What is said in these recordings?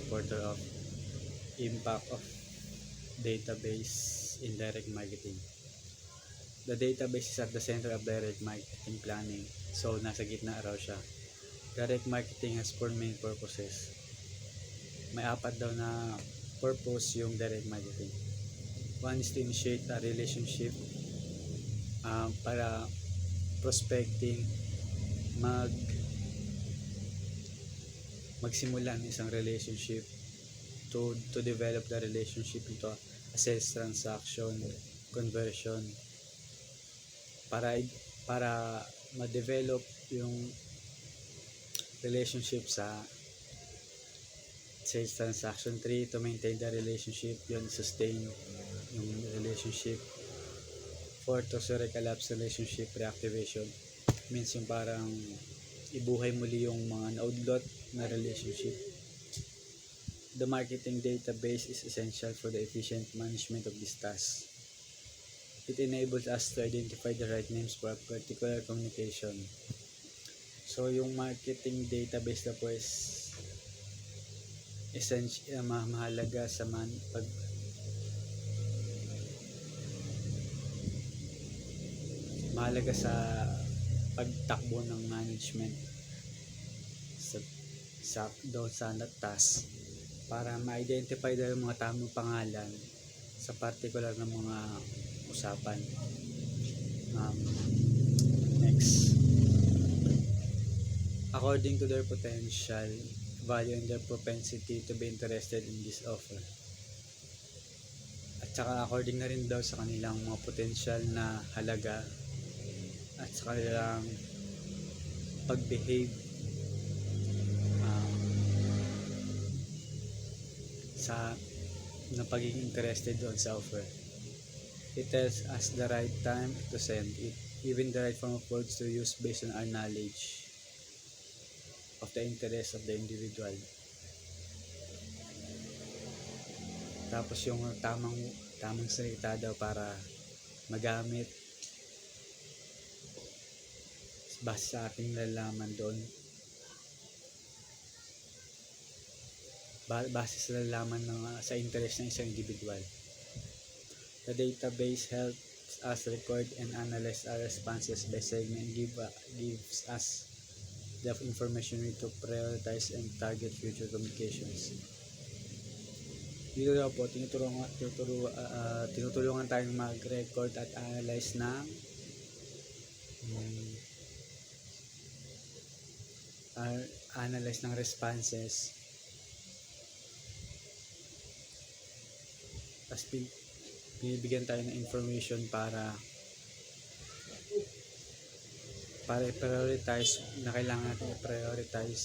reporter of impact of database in direct marketing. The database is at the center of direct marketing planning. So, nasa gitna raw siya. Direct marketing has four main purposes. May apat daw na purpose yung direct marketing. One is to initiate a relationship para prospecting, magsimula ng isang relationship, to develop the relationship into a sales transaction, conversion, para ma-develop yung relationship sa sales transaction. 3, to maintain the relationship, yun, sustain yung relationship. 4, to recollapse relationship, reactivation, means yung parang ibuhay muli yung mga naudlot na relationship. The marketing database is essential for the efficient management of this task. It enables us to identify the right names for a particular communication. So, yung marketing database na po is mahalaga sa mahalaga sa pagtakbo ng management sa task, para ma-identify dahil mga tamang pangalan sa particular na mga usapan. Next, according to their potential value and their propensity to be interested in this offer. At saka according na rin daw sa kanilang mga potential na halaga at sa kanilang pag-behave sa na pagiging interested doon sa offer. It tells us the right time to send it, even the right form of words to use based on our knowledge of the interest of the individual. Tapos yung tamang salita daw para magamit base sa ating nalalaman doon, base sa nalalaman sa interest ng isang individual. The database helps us record and analyze our responses by segment, gives us the information we need to prioritize and target future communications. Dito daw po tinutulungan tayong mag-record at analyze ng responses, tapos binibigyan tayo ng information para i-prioritize na kailangan natin i-prioritize.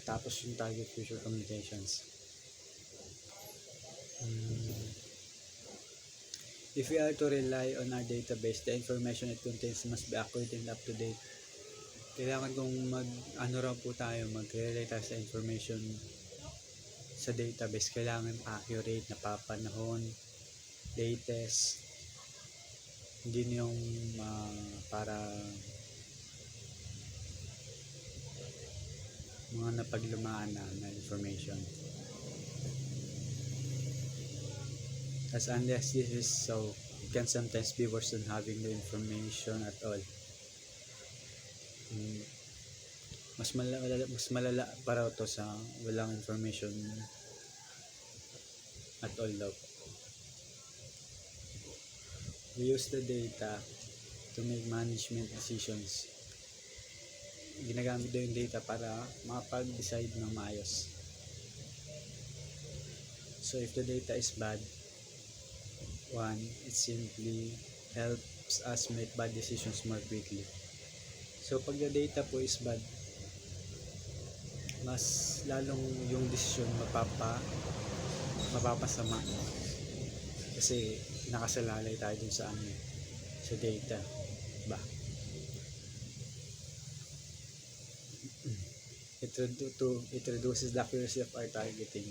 Tapos yung target future communications. If we are to rely on our database, the information it contains must be accurate and up to date. Kailangan kung mag-rely tayo sa information sa database, kailangan accurate, napapanahon, latest, hindi yung para mga napaglumaan na information. As unless this is so, it can sometimes be worse than having the information at all. Mas malala para to sa walang information at all daw. We use the data to make management decisions. Ginagamit daw yung data para makapag-decide ng maayos. So if the data is bad, one, it simply helps us make bad decisions more quickly. So pag the data po is bad, mas lalong yung decision mapapasama, kasi nakasalalay tayo dun sa data ba. It reduces the accuracy of our targeting.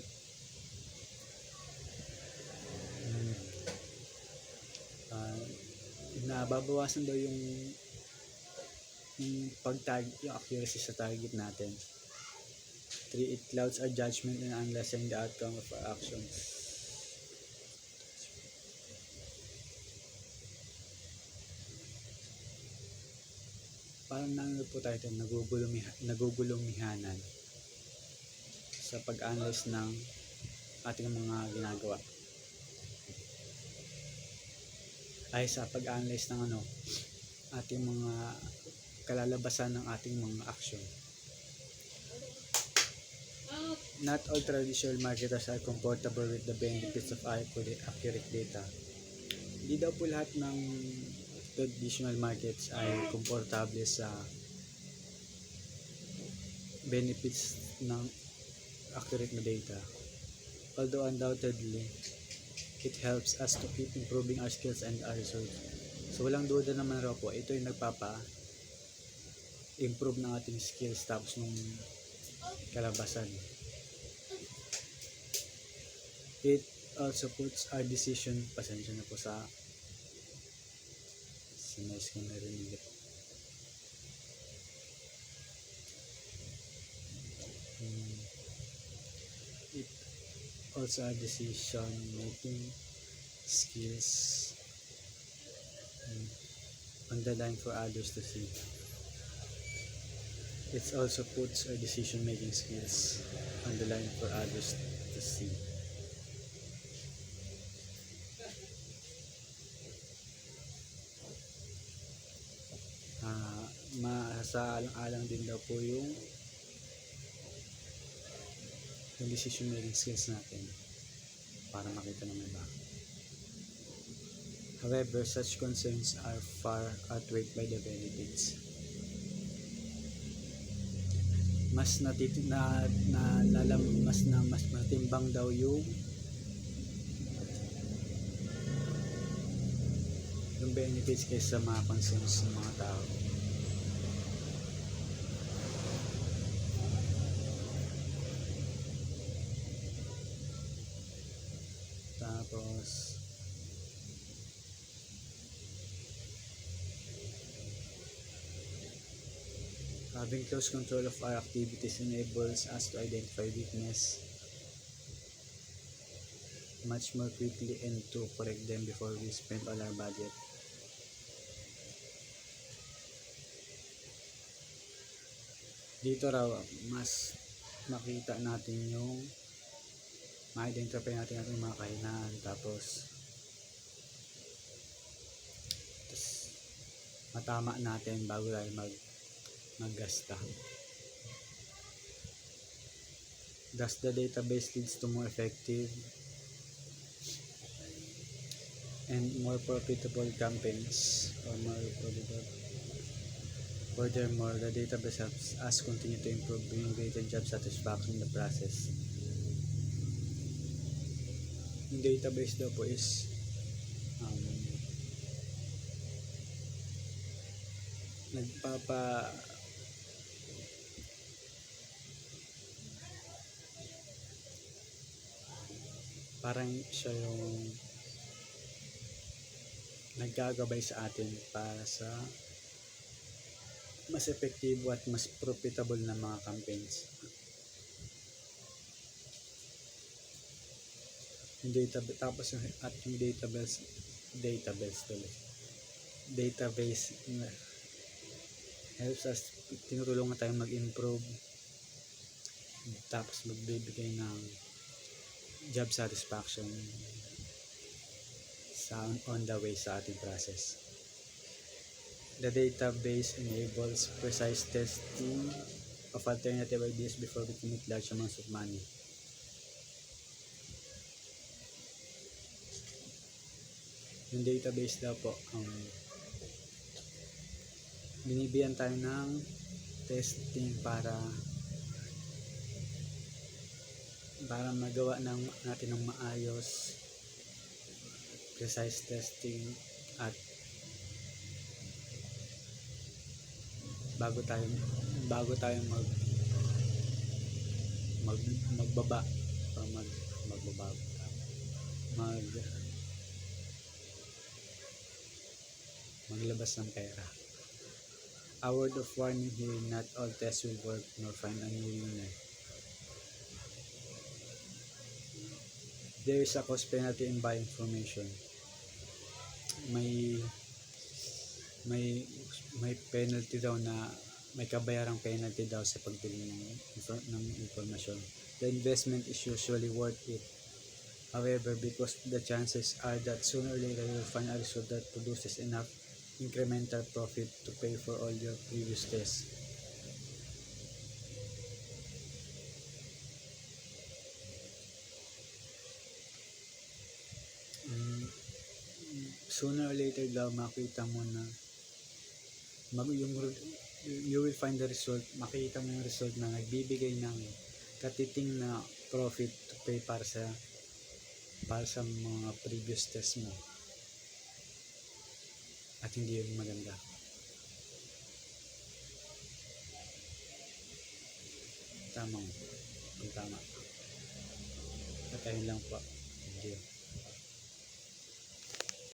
nababawasan daw yung yung accuracy sa target natin. 3. It clouds our judgment and unlessen the outcome of our actions. Parang nanonood po tayo ito, nagugulumihanan sa pag-analyze ng ating mga ginagawa. Ay sa pag-analyze ng ating mga kalalabasan ng ating mga action. Not all traditional marketers are comfortable with the benefits of accurate data. Hindi daw po lahat ng traditional markets ay komportable sa benefits ng accurate na data. Although undoubtedly, it helps us to keep improving our skills and our results. So walang duda naman raw po, ito yung nagpapa-improve ng ating skills tapos ng kalabasan. It also puts our decision, pasensya na po sa noise ko narinig. It also our decision making skills on the line for others to see. It also puts our decision making skills on the line for others to see. Masaalang-alang din daw po yung decision making skills natin para makita ng iba. However, such concerns are far outweighed by the benefits. Mas matimbang daw yung benefits kaysa mga concerns ng mga tao. Tapos having close control of our activities enables us to identify weakness much more quickly and to correct them before we spend all our budget. Dito raw mas makita natin yung ma-identify natin ating mga kahinaan, tapos matama natin bago tayo maggasta. Thus the database leads to more effective and more profitable campaigns or more profitable. Furthermore, the database helps us continue to improve, bringing greater job satisfaction in the process. Yung database daw po is parang siya yung naggagabay sa atin para sa mas epektibo at mas profitable na mga campaigns. Yung database helps us, tinutulungan tayong mag-improve, tapos magbibigay ng job satisfaction on the way sa ating process. The database enables precise testing of alternative ideas before we commit large amounts of money. Yung database daw po, binibigyan tayo ng testing para magawa natin ng maayos, precise testing, at bago tayo magbaba o maglabas ng pera. A word of warning here, not all tests will work nor find a new winner. There is a cost penalty in buying information. May may penalty daw na may kabayarang penalty daw sa pagbili ng informasyon. The investment is usually worth it. However, because the chances are that sooner or later you will find a result that produces enough incremental profit to pay for all your previous tests. Sooner or later daw makita mo na you will find the result, makita mo yung result na nagbibigay ng katiting na profit to pay para sa mga previous test mo, at hindi yun maganda. Tama. At ayun lang po. Thank you.